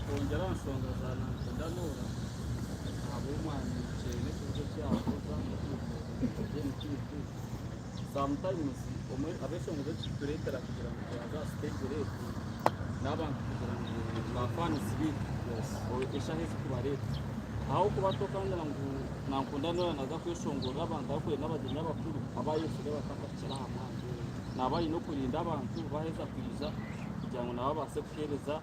kongera nsonga za Ankole Norah abo mwana cyane kuko cyavuza sometimes umwe abeshongoze turetera kugira ngo yaza stage rate n'abantu kugira ngo bafane civil esha hezi kubareta aho kubatokanya ngo Ankole Norah naza kwishongora abantu bakwe n'abageni n'abakuru abayese bakafashira hamwe nabaye no kurinda abantu baheza kwiza kugira ngo nabo base kuhereza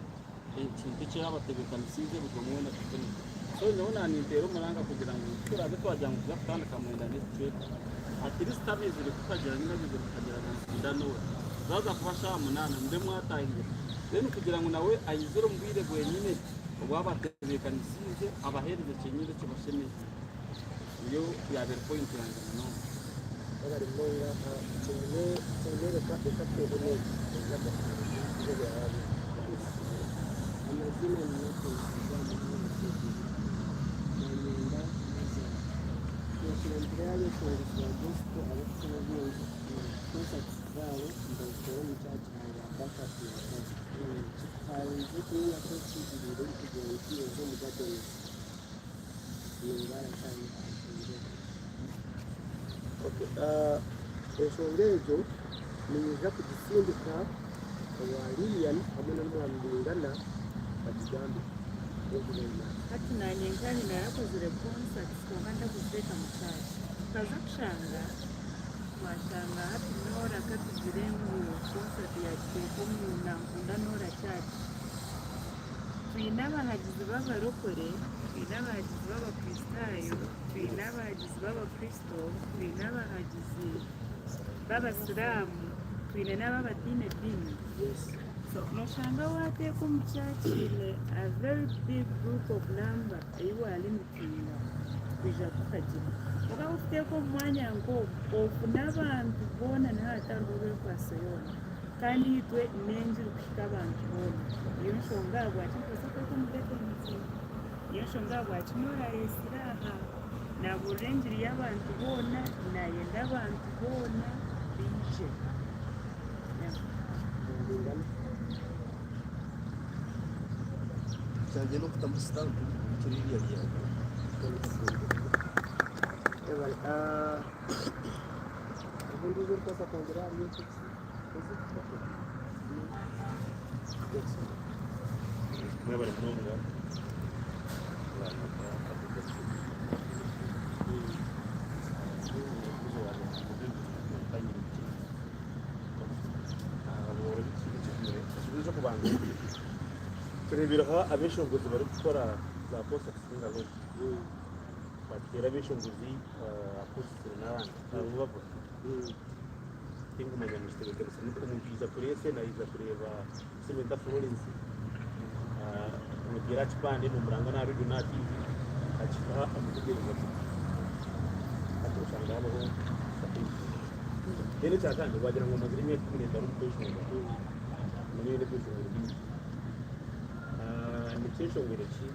ikintu cyo yabategekanisize bugomwe na kigeni so none anintero muranga kugira ngo turaze twajya mu kandi kamwenda n'icyo ati listabeze kukagira n'inabize kukagira Ankole Norah zaza kufasha munana mbe mwatahiye rero kugira ngo nawe ayizero mbwire gwenyine wabategekanisize abahereze kinyine cyo bashemeye iyo yabere point yanjye no bari moya cyane kandi kapero neza amazina n'uko Centrale kwa Bosco alikuwa viongozi kwa sababu ndio mchaji anataka kuongoza. Haiwezi kuwa kosi ndio kujiongoza kwa mgato. Ni mbaya sana. Okay. Esongezo ni za kujisindika walian hamwe n'umwambingana bakigambi. Hati na nyengani na yakoze response tukaganda kuzeka mutaji kaza kushanga washanga hati Norah katuziremu concert ya Ankole na Ankole Norah church twinaba hagize b'abarokore twinaba hagize b'abakristayo twinaba hagize b'abakristo twinaba hagize b'abasilamu twinaba b'abadini dini. So, noshanga wate kumchachi ile a very big group of number aiwa limitina kuja kukajima. Oka ufite ko mwanya ngo n'abantu bona n'atarubwe kwaseyona kandi yitwe nenji kushika abantu bona. Iyo nshonga bwati kwasaka ko mudete nzi. Iyo nshonga bwati Norah yesiraha na burenjiri y'abantu bona na yenda abantu bona bije. Jadi lo ketemu setahun curi dia. Quando eu posso ponderar isso, Não vai não mudar. Kurebera abeshongozi bari gukora za posta singa lo batera abeshongozi aposta n'abandi babo tingu manya mistake keretse nuko mubiza kurese na iza kureba Sementa Florence mugira chipande n'umuranga na radio na TV achiha amutegereza atoshanga abo yene cyakandi bagira ngo maziri mwe kumineza n'umukoresho muri ne kwishongora Mutisho ngireki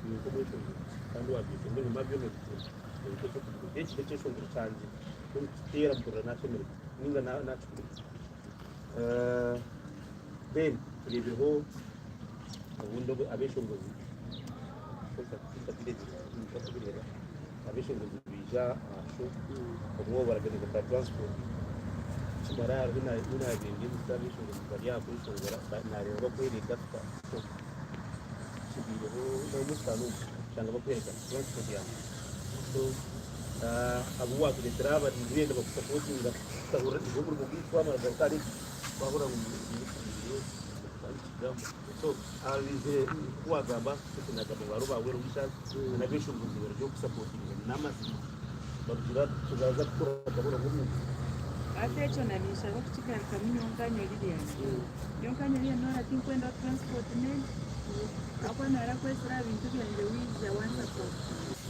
ni uko mwisho kandi wabyite muri mabyo no gutse icyo cyo cyesho ngiricanje tera mbura natemere ninga nacu ben ribiho ubundo abeshongozi kosa kitabiretse kitabirera abeshongozi bija asho umwo baragenza ka transport kimara rina bingi bisabishongozi bari yakwishongora nareba kwirika Musanu cyangwa bakwereka transport yawe so abo watu letraba ndiriye bakusapotinga tahura igihugu rwo kwitwama zakari bahura mu so alize kwagamba tunagamba baro bawe rusha na bishunguzi byo kusapotinga namasi barugira tuzaza gukora bahura mu atecho na nishaka kuchika kamyonkanyo liliya yonkanyo liliya Norah tinkwenda transport nene Apa nara kwesera bintu byanje wiza wanza ko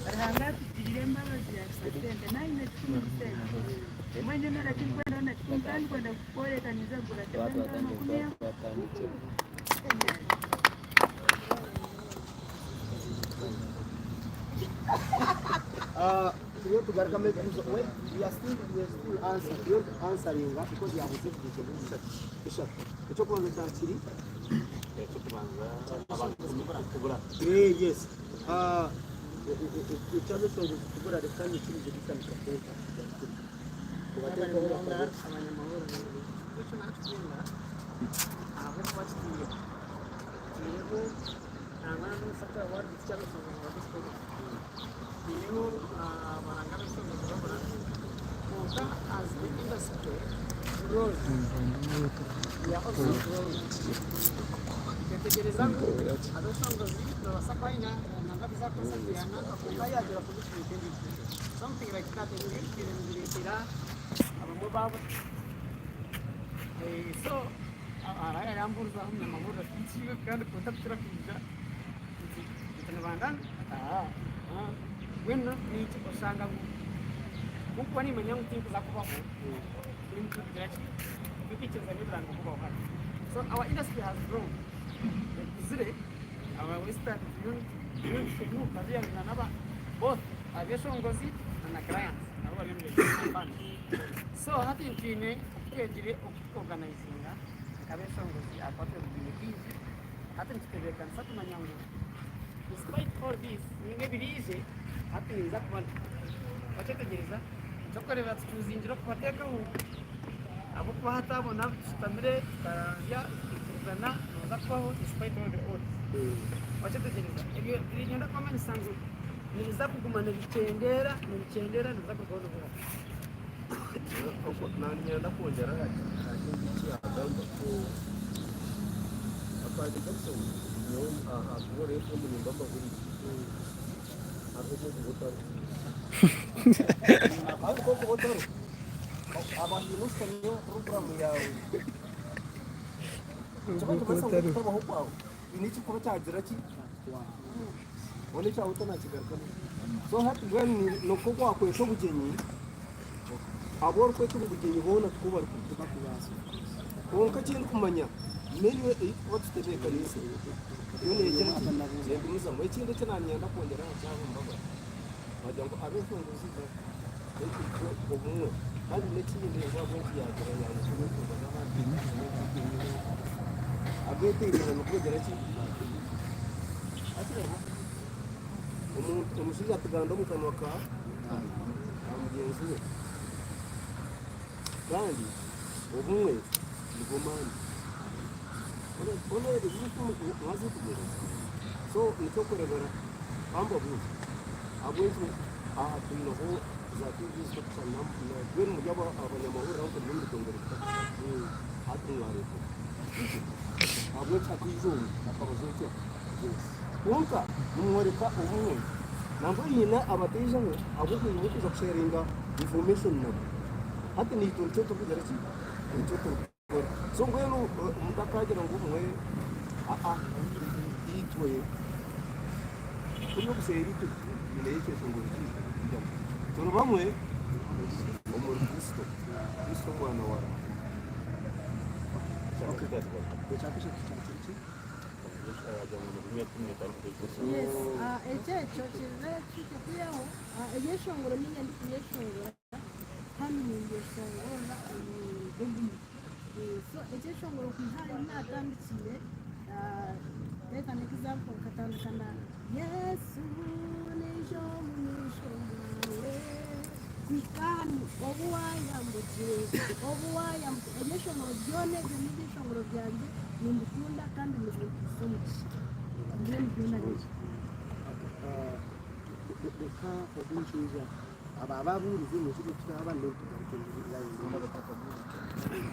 arahanga tugirire mbabazi ya satende na ine tumutende mwenye Norah tinkwenda na tinkani kwenda kukoreka niza gura tenda makumya you want to get come we are still answering because you have received the question. It's a problem that cyo kubanza abantu kubura yes ikibazo cyo kubura reka ni ikintu gitandukanye kubateka abanyamahoro icyo nakubwira abo twakiriye yego ntabwo n'ufata wari ikibazo cyo kubura yego abaranga b'isonga bakora kuko as the industry grows we are also growing tegereza ngo adasonga basakaina nanga kosa kiana akaya jira position itendi something like that in abamo babo so araya yamburza hamwe amahoro ikiwe kandi kontakira kuja itanabandana wena ni usanga kuko ni manyangu tingu za kubaho in direction bikicheza ni brand kubaho so our industry has grown zile our Western Uganda kavia na both abeshongozi na clients abo bari muri so hati intine kwegire organizinga kabeshongozi apate bibiri hati ntibeka nsatu manyangu despite all this ninge birize hati niza kubana bategereza cyokoreba tuzinjira kubateka abo kwa hatabona tutamire ya kuzana nozakubaho despite all the odds bategereza ibyo rigenda kwa mani sanzu niza kugumana bicendera niza kubaho uko nanyenda kongera iki agamba ko apadi gaso no akore ko mu ndamba buri ako ko botaro ako ko botaro abantu musanyo program yawe cyangwa basa kubaho kwawe iniki kuba cyagira ki wone cya utana kigaruka so hati when no ko kwakwe so bugenyi abor ko tu bugenyi bona kuba kuba kubaso ko kacyenda kumanya menye what's the big kanisa yone yegera yebiriza mu ikindi cyananyenda kongera cyangwa mbaga bajya ngo abe funguzi ba ko umwe kandi n'ikindi ngabo yagira yaje kuba abete ibintu kugera ki umusizi atuganda mu kanwa ka amugenzi we kandi ubumwe nigomani one ibintu mwazi kugera so nicyo kurebera pambo buzi abwenzi aha tunaho za kwigisha cyane na gwen mu yaba abanyamahoro aho muri kongera hatunware abwe cyakwijuru akabazote wonka numwereka ubumwe nambo yina abateje ngo abo kuyibuza sharinga information nabo hati ni cyo kugera ki cyo so ngweno mutakagira ngo umwe itwe kuyo kuseri tu nileke songoro ki toro bamwe umuri Kristo mwana wa Yes, ekyo kive kikuyaho ebyeshongoro n'inyandiko byeshongora hano mu byeshongora so ekyeshongoro ku ntara inatandikiye reka n'example katandukana yesu n'ejo mu misho yawe kwikani obuwayambukye ebyeshongoro byone ebyo n'ibyeshongoro byanjye nimbikunda kandi mubisomeki reka ubunjiza aba baburize mu kigo cy'abana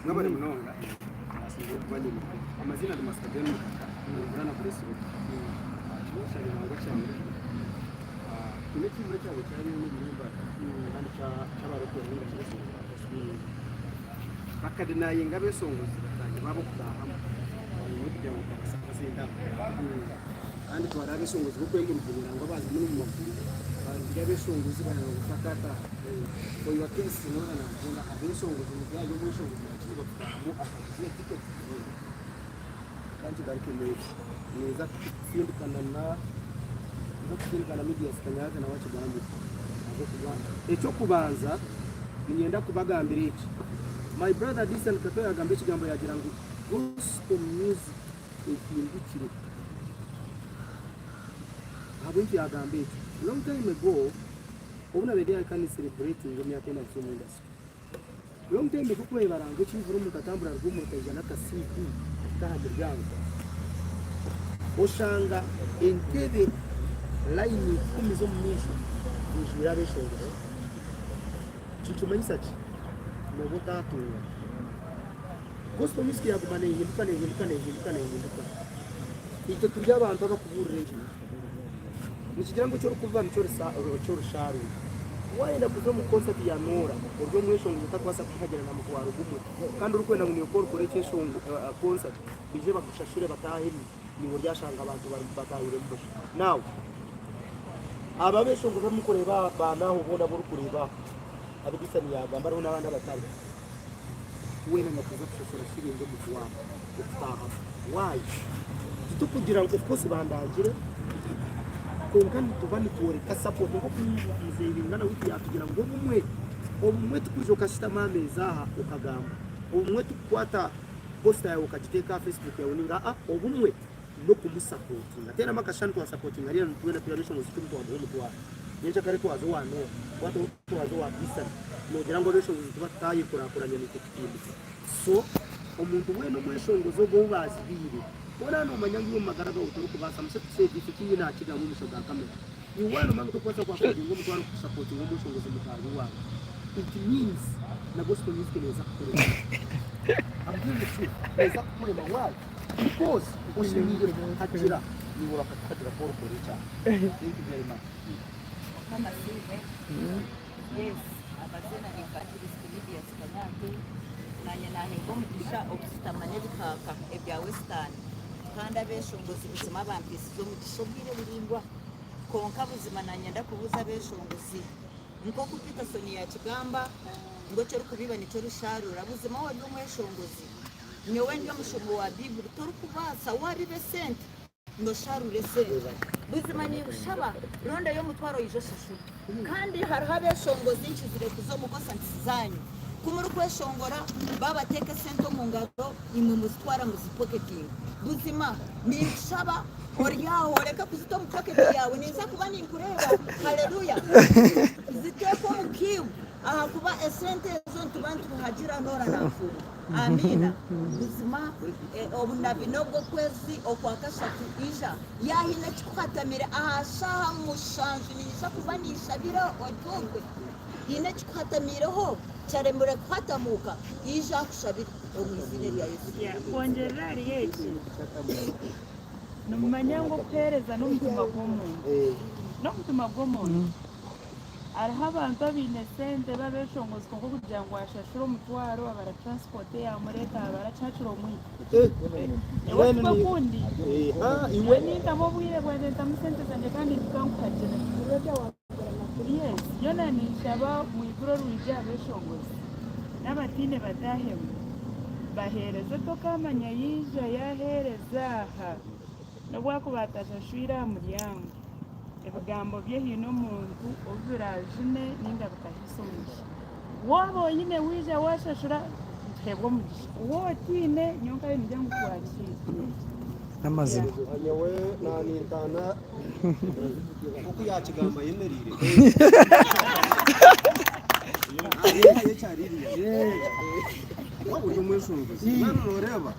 n'abari munonga asinze kubanye amazina de maskadeni urana kuri siro cyane nangwa cyane imiti muri cyabo cyane n'ibirumba kandi cy'abarokore n'abashyize bakadenaye ngabe songozi batanye babo kudahama kugira ngo basanga senda kandi twara besongozi bwo kwengera ngo bazi muri mu makuru bagira besongozi bana gufakata ko yo kesi nora na ngunda abesongozi mu byayo besongozi bakiba mu akaziye ticket kandi barike neza sindikana media sikanyaza na wacu bambi abo kuba echo kubanza ngenda kubagambira iki my brother Decent Kato yagambe kigambo yagira ngo gospel music ekindukire abintu yagambe eki long time ago obuna bedi I can celebrate ngo myaka ena so mu industry long time ago kwebaranga ekivuru mu katambura rw'umu kajana ka CV kahadiryango oshanga entebe line 10 zo mu misho njira beshongo chitumanyisa ki mu butatu gospel music yagumana ihinduka icyo turya abantu bakuburira iki nikigira ngo cyo kuva mu cyo rusharu wayenda kuzo mu concert ya Norah urwo mweshongo utakwasa kuhagera na mukwa rugumwe kandi urukwenda ngo niyo kore cyeshongo concert bije bakushashure batahiri ni burya shanga abantu batahire mu now ababeshongo bamukoreba banaho ubona buri kureba abidisani yagamba ariho n'abandi batari wena nakuza kushora shiringo mu kuwamba utaha why tukugira ngo kose bandangire konkani tubani tuoreka support ngo kuzingana wiki yatugira ngo umwe tukujoka shitama mezaha ukagamba umwe tukwata posta yawe ukagiteka Facebook yawe ninga umwe no kumusupportinga tena makashani kwa supporting ari ntwena tuyabisho ngo sikumtu wa muhemu kwa nyecha kare kwa zo wano watu wazo wa bisa nogira ngo besho tubataye kurakuranya n'ikindi so umuntu we no mweshongo zo bo bazibire ora no manyangi magara go uturu kubasa musetse difiki na kiga mu misho ga kamera ni wano mangu kwasa kwa kodi ngo mutwaro kusupporting ngo mweshongo zo mutari wawe it means na gospel music neza kukorera abdul truth neza kukorera wawe because ushingire hakira ni wora kakatira for kuricha thank you very much kama sive yes abazena evangelist media sikanyake nanye nanye ngomugisha okusitamanye bikaka ebya western kandi abeshongozi buzima bampisi zo mugisho bwire burindwa konka buzima nanye ndakubuza abeshongozi nko kupita soni ya kigamba ngo cyo kubiba ni cyo rusharura buzima wari umweshongozi nyewe ndio mushombo wa Bible tori kubasa wari besente ndo sharure se buzima ni bushaba ronda yo mutwaro yijoshishu kandi harabe shongozi inchi zire kuzo mukosa ntizanyu kumuru kweshongora baba teke sento mu ngaro imwe muzitwara mu pocket buzima ni bushaba oriyaho reka kuzito mu pocket yawe niza kuba ni kureba haleluya ziteko mu kiu aha kuba esente zo tubantu hagira Norah nafu amina buzima obunabi nobwo kwezi okwakashatu isha yahina kikukatamire ahashaha mushanju nisha kubanisha biro otogwe yine kikuhatamireho cyaremure kwatamuka isha kushabira omwizine lya Yesu kongerera riyeki numanyango pereza n'umutima w'umuntu no mutima w'umuntu ariho abantu binesente babeshongozi kongo kugira ngo ashashuro mutwaro abara transport ya mureka abara chachuro mwiki ewe kundi iwe ninda mobwire bwende tamusente zanje kandi tukankajira kuroja wakora makuri yes yona ni shaba mwiburo ruje abeshongozi n'abatine batahemu bahereza tokamanya yija yahereza ha nobwako batashashwira muryango ebigambo bye hino muntu ovirajine ninda bakahisomisha wabonyine wije washashura ntebwo mugisha wotine nyonka y'imijyango kwakira n'amazina anyewe nanintana kuko yakigamba yemerire waburyo mweshunguzi nano noreba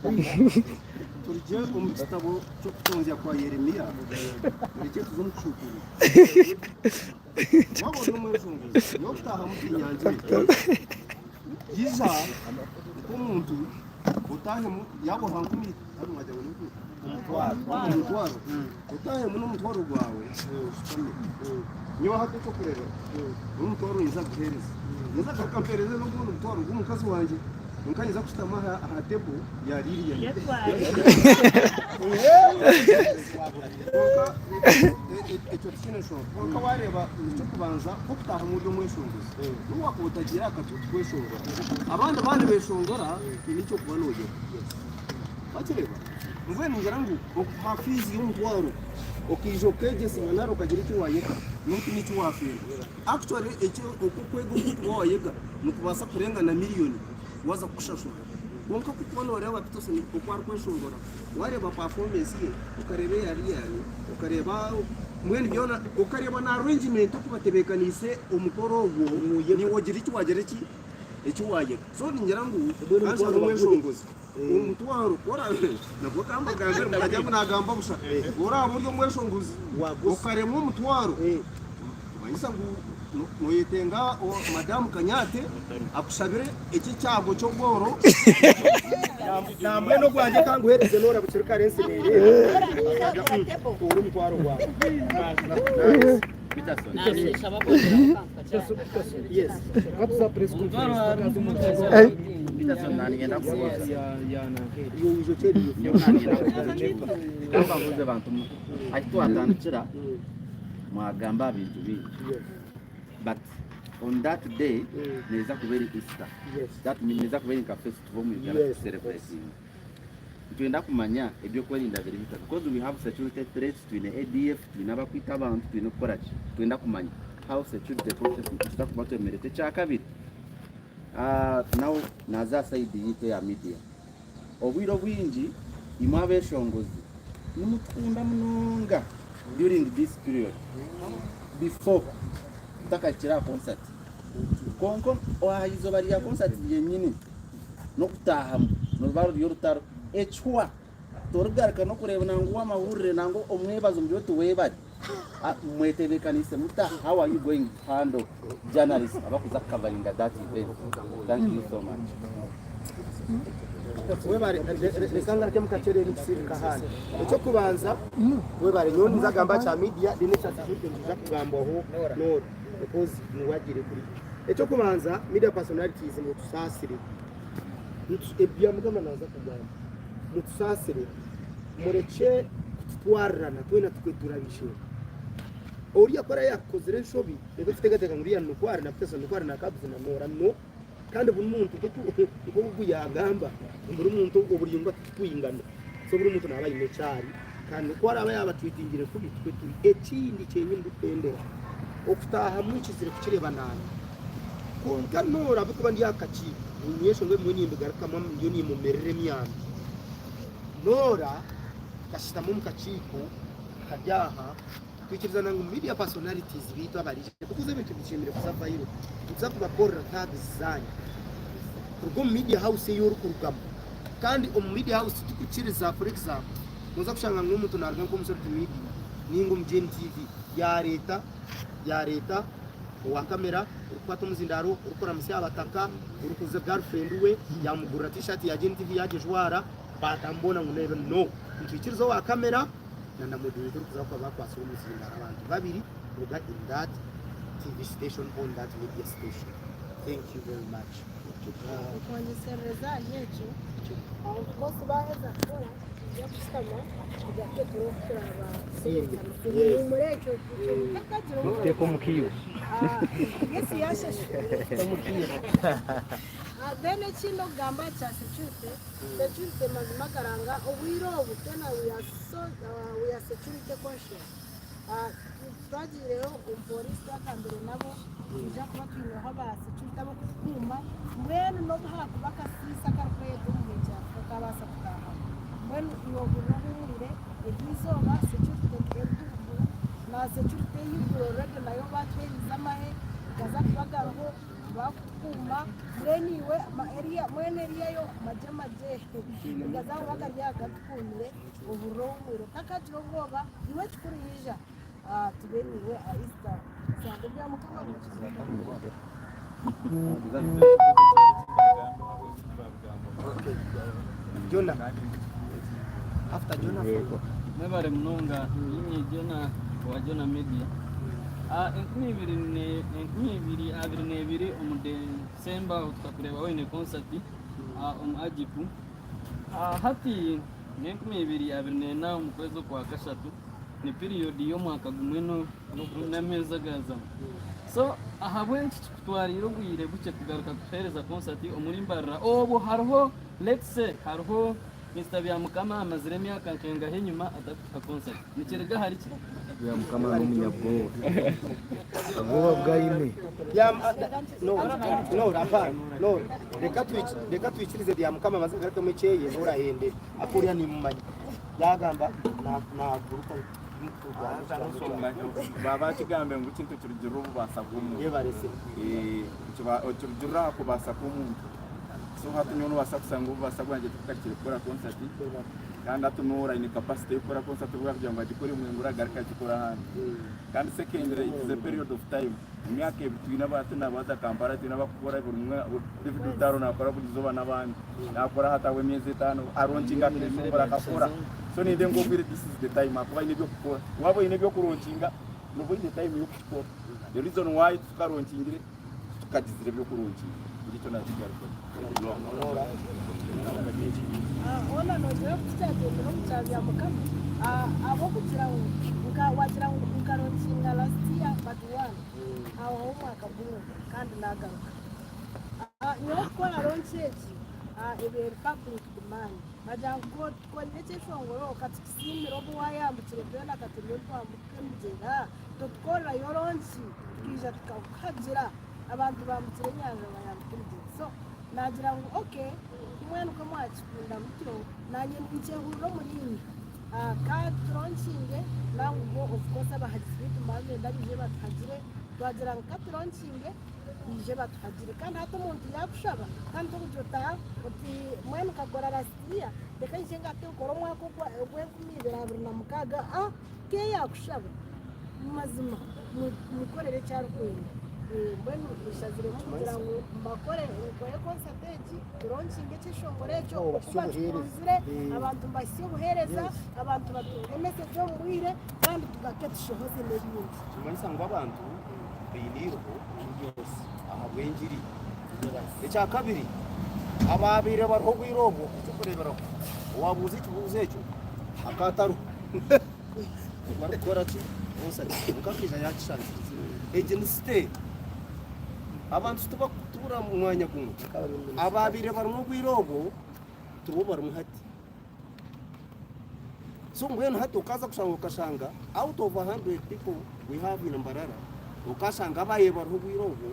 turije umugitabo cyo kutonzya kwa Yeremiya urije tuzomucukuru wabona mweshunguzi no taha mu kinyanje yiza umuntu utahe mu yabo hankumi ari mwajya ngo umutwaro utahe mu n'umutwaro gwawe niyo hatu cyo kureba umutwaro yiza guhereza yiza kakampereza no guno umutwaro gumukazi wanje Mukaniza kustama hatebo ya Lilia. Kwa wareba cyo kubanza ko kutaha mu byo mweshongozi. Nuwa ko utagira akatutu kweshongora. Abandi bandi beshongora nicyo kubanoje. Bakireba. Mvuye ningara ngo hafizi y'umutwaro. Okijo keje simanaro kagira icyo wayeka. Nuko nicyo wafira. Actually icyo okukwego wayeka nukubasa kurenga na miliyoni. Waza kushashura wonka kubona wareba bitose ni kuko kweshongora wareba performance ye ukareba yari ukareba mwene byona ukareba na arrangement kubatebekanise umukoro wo ni wogira iki wagera iki waye so ningira ngo ansha mweshongozi umutwaro kora nabwo kamba ganga murajya munagamba busha ora buryo mweshongozi ukareba umutwaro wayisa ngo noyetenga madamu Kanyate akushabire iki cyago cyo bworo namwe no gwanje kanguhereze Norah bucirika rense uri mutwaro wa yes hatuza press conference Peterson nani ngenda kubaza yo ujo cheri yo nani ngenda kamba muze bantu ahitwa atandikira mwagamba bintu bintu but on that day neza kubera Easter that means neza kubera ka festival mu Uganda celebrating twenda kumanya ebyo kwerinda biri bita because we have security threats twine ADF twine abakwita abantu twine korachi twenda kumanya how security process tuza kubato emerete cha kabiri now naza side yite ya media obwiro bwingi imwabe shongozi nimutunda munonga during this period before takachira concert konko ohayizo bari ya concert yenyine no kutahamu no baro yorutaro echwa torgarka no kureba nangu wa mahurire nango omwebazo mbyoto webari mwetebekanise muta how are you going to handle journalists abakuza covering that event. Thank you so much. webare rekanga ryo mukacere n'ikisirika hano icyo kubanza webare nyoni nzagamba cha media dine cha sifute nziza kugamba ho Norah because nuwagire kuri icyo kubanza media personalities mu tusasire ebya mugama naza kugamba mu tusasire mureke kutwarana twena tukweturabishe oriya kora yakoze reshobi rego tutegateka nguriya nukwara na pesa nukwara na kabuze na Norah no kandi buri muntu uko buyagamba buri muntu uko buri yumva twingana so buri muntu nabaye mecari kandi ko araba yabatwitingire kubi twe turi ekindi cyenye ndupendera okutaha mwikizire kukireba nani konka Norah bukuba ndi akaci unyesho ngwe mwenye mbigaruka mwa ndiyo ni mumerere myana Norah kashita mu mukaciko kajyaha twikiriza nangu media personalities bitu abarije kukuze bintu bishimire kusava hiro uzakuba korra tabizanya urwo media house yoru kurugamo kandi media house tukukiriza for example muza kushanga nk'umuntu narwa ko musore media ningo mjeni TV ya leta wa kamera ukwata muzindaro ukora musi abataka urukuze girlfriend we yamugura t-shirt ya Gen TV yaje jwara batambona ngunebe no twikiriza wa kamera na moderator kuzakuba bakwasura muzindaro abantu babiri uga in that TV station on that media station. Thank you very much. Kuonyesereza yetu kosi baheza kora ya kusama kujake turokura ba murecho Teko mukiyo. Yesi yashashe mukiyo. Bene chino gamba cha security mazima karanga obwiro obutena we are security conscious. Twagireo umupolisi bakambere nabo ija kuba twinoho abasecurity abo kutuma mwene no haku bakasisa karwedo mumeja bakabasa kutaha mwene iyo bururire ebizoba security kedu na security y'uburorege nayo batweza mahe kaza kubagaho bakuma mwene area yo majamaje kaza bagarya gatkunire uburomuro takajiro bwoba iwe chukurija tubeniwe Easter sango bya mukama Jona after Jona Mebare munonga yinyi Jona wa Jona Media enkumi ibiri omude December tutakureba wene concert ajipu hati nenkumi ibiri abirina mu kwezi kwa kashatu ni period yo mwaka gumweno n'ameza gaza so ahabwe twari rugwire buce kugaruka kuhereza concert omuri mbarra obo hariho let's say hariho Mr. Byamukama amazire emyaka nkengaho enyuma atafite concert nikirega hari ki Byamukama n'umunyabwoba ubwoba bwayine no reka twikirize Byamukama amaze gato mukeye urahende akuriya ni mumanyi yagamba naguruka baba kigambe ngo ikintu kirugiro ububasa bw'umuntu yebarese kirugiro kubasa k'umuntu so hatumye n'ubasa kusanga ububasa bwanjye tukakire gukora concert kandi atumura ine capacity yo gukora concert kugira ngo agikore mu ngura garika gikora hano kandi secondary it is a period of time imyaka bitwina batu n'abata kampara tina bakora buri umwe David Dutaro nakora bugizoba n'abandi nakora hatawe myezi 5 aroncinga kuri akakora so ni dengo biri this is the time akaba ine byo gukora wabo ine byo kuroncinga nubo ine time yo gukora the reason why tukaroncingire tukagizire byo kuroncinga icyo nakigaruka ona nozera kucyagenda no kucyavya mukama abo kugira ngo wagira ngo ukaroncinga last year but one aho umwaka bumwe kandi nagaruka niyo kora roncheji ebe public demand bajango konete shongoro katsisimiro bwayambukire bwenda katemye kwambuke mugera tukora yoronchi kija tukagira abantu bambukire nyanza bayambukire so nagira ngo okay mwene uko mwakikunda mutyo nanye nice huro munini ka troncinge nango of course abahagize tumbaze ndabije batagire twagira ngo ka troncinge ije batagire kandi hato umuntu yakushaba kandi tukujota uti mwene ukagora rastia reka nje ngate ukora mwako gwe kumibera buri na mukaga ke yakushaba mazima mukorere cyarwenya mbenu ishazire kugira ngo mbakore ukoye concert turoncinge cy'ishongorejo kubatunzire abantu mbashye buhereza abantu batumese byo muwire kandi tugaketishohoze n'ibindi tumanisa ngo abantu biniro byose aha bwenjiri icya kabiri ababire barho gwirobo cyo wabuze ikibuze cyo akataru barakora ki bose ukakija yakishana agency abantu tubura mu mwanya gumwe ababire barimo gwirobo tubo barumuhati so ngweno hati ukaza ukashanga out of 100 people we have in Mbarara ukashanga abaye barho gwirobo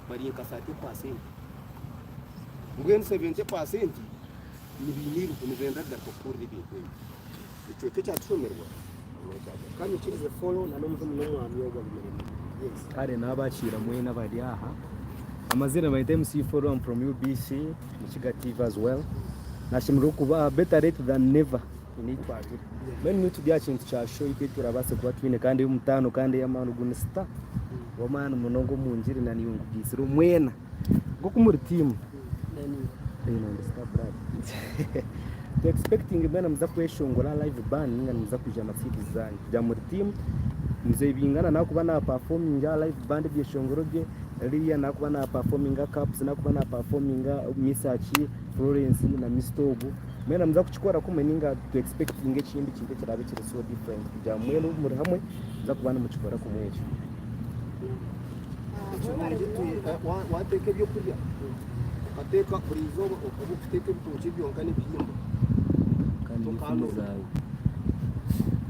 bari nka 30%. Ngweno 70% ni biniru kunigenda gato kuri bintu icyo cyatumerwa kandi kirize follow na n'umuntu n'umwami yo gwabimeremo kare nabakira mwe n'abari aha amazina bayite MC follow I'm from UBC Michigative as well nashimira kuba better late than never initwaje men need to be kintu cya show ite turabase kuba twine kandi y'umutano kandi y'amanu gunista wamana munongo munjiri na niyungu bisiro mwena ngo kumuri team understand brother to expecting bana mza kweshongora live band ngani mza kuja masiki zanyu kujya muri team mze bingana nakuba na performing live band byeshongoro bye Ria nakuba na performing caps nakuba na performing Misachi Florence na Mistobu mena mza kuchikora kumeninga to expecting ekindi kintu kirabe kiri so different kujya mwene muri hamwe mza kubana muchikora kumwecho wateke byo kurya ateka kuri izobo ubu ufite ibitoki byonka n'ibihimba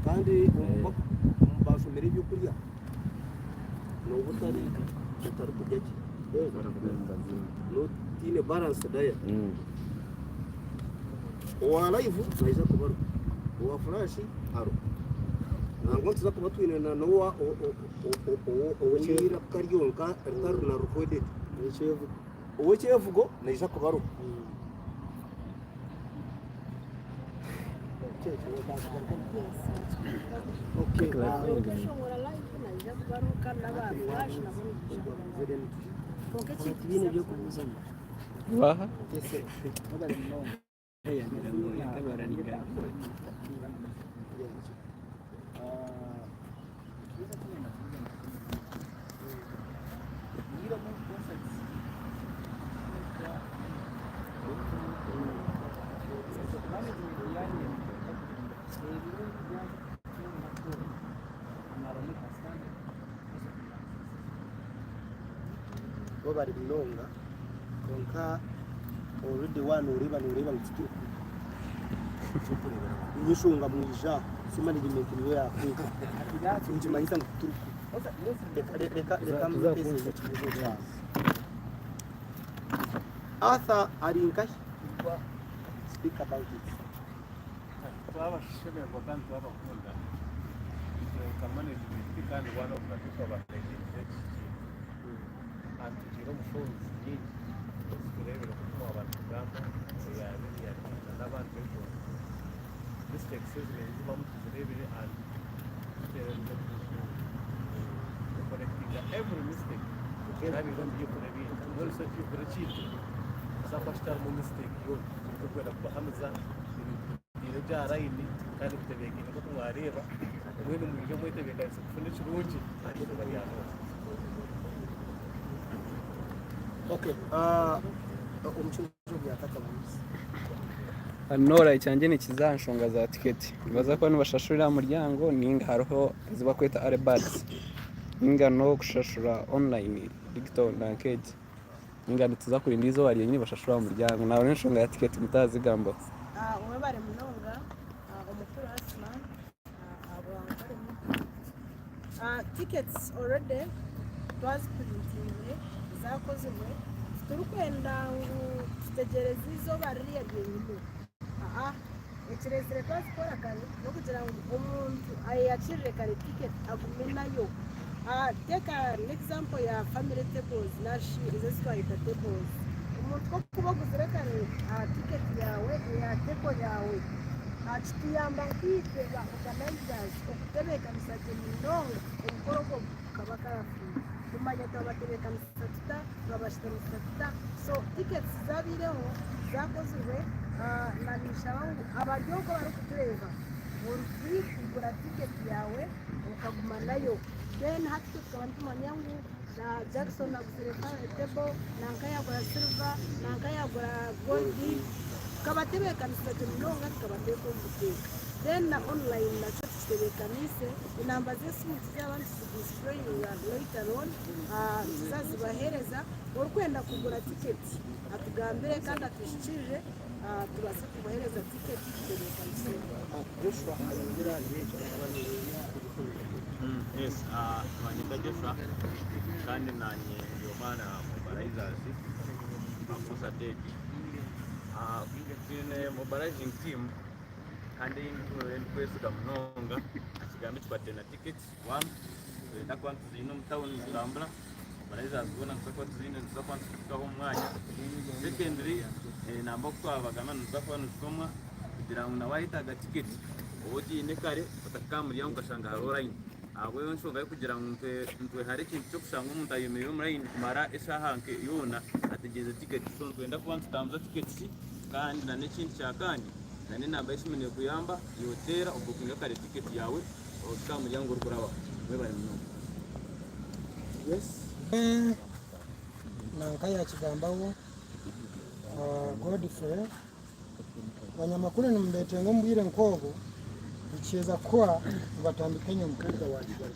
kandi basomera ibyo kurya no butari kurya ki no tine balance diet wa live naiza kubaru wa flash aro nango tuza kuba twine na Noah owira karyonka taru na recorded nichevu owechevugo naiza kubaru okay waha bari bilonga konka already one ureba mtitu inyishunga mwija simani limeki niwe yakwita njimaliza nguturuku reka mbese kibuzo cyane Arthur arinka speak about it twabashimye ngo kandi twabakunda kamanagement kandi one of the people bategereje antugira umufunzi nyinshi turebera kuko abantu Uganda yari n'abandi benshi mistakes ziba mutuzirebere and correcting every mistake kandi ngiye kurabira muri search for cheat zapashtar mu mistake yo kukwera kubahamza ibintu byarayini kandi bitebekene ko mwareba mwene mu buryo mwitebeka kufunda kirungi kandi bari hano. Okay, umucuruzi byataka munsi Norah icyanjye ni kizanshonga za tiketi bibaza ko nibashashurira muryango ninga hariho ziba kweta arebads ninga no kushashura online digital market ninga nituza kurinda izo bari nyine bashashura muryango nawe nshonga ya tiketi mutazigamba umwe bari munonga umukuru asma tickets already twas printing zakozwe turukwenda ngo tutegereze izo bariya byenyine ekirezire twazikora kare no kugira ngo umuntu ayakirire kare ticket agume nayo take an example ya family tables nashi izo twayita tables umuntu ko kuba guzire kare ticket yawe ya table yawe akitiyamba kwiteba organizers okutebeka misate minonga ebikorogo kaba karafi kumanya tabatebeka misatuta babashita misatuta so tickets zabireho zakozwe nanisha wangu abaryogo bari kutureba uri kugura ticket yawe ukaguma nayo then hati tukaba tumanya ngo na Jackson agusireka table nanka yagura silver nanka yagura gold kabatebeka misate minonga kabateko guteka then na online na tutebeka mise inamba z'esimu z'abantu display later on zazibahereza urukwenda kugura ticket atugambire kandi atushikije tubasa kubahereza ticket tutebeka mise Joshua ayingira n'icyo yes abanyita Joshua kandi nanye Yomana Mobilizers afusa date kine mobilizing team kandi kwese munonga akigambe twatena tickets one twenda kwantu zino mtown zirambla Mobilizers bona kwa zino nzakwantu tukaho mwanya secondary namba kwabagama nzakwantu soma kugira ngo nawahitaga ticket oji nekare utakamuriya ngashanga haroraine wewe nshonga kugira ngo ntwe hari ikintu cyo gushanga umuntu ayemeye muri kumara esahanke yona ategeze ticket so twenda kuba tutamza ticket kandi na n'ikindi cyakandi na namba yishimene kuyamba yotera ubukunga kare ticket yawe ukamuriya ngo rukurawa we bari muno yes nanka ya kigambawo Godfrey banyamakuru ni mbete ngo mbwire nkogo ikiza kwa batambikanye umukobwa wa Kigali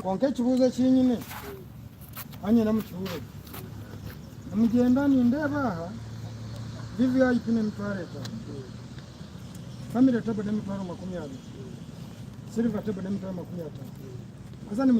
konke kibuza kinyine anye na mukibuze namugenda ni ndebaha VIP ne mitwareta family table ne mitwaro 20 silver table ne mitwaro 50 azani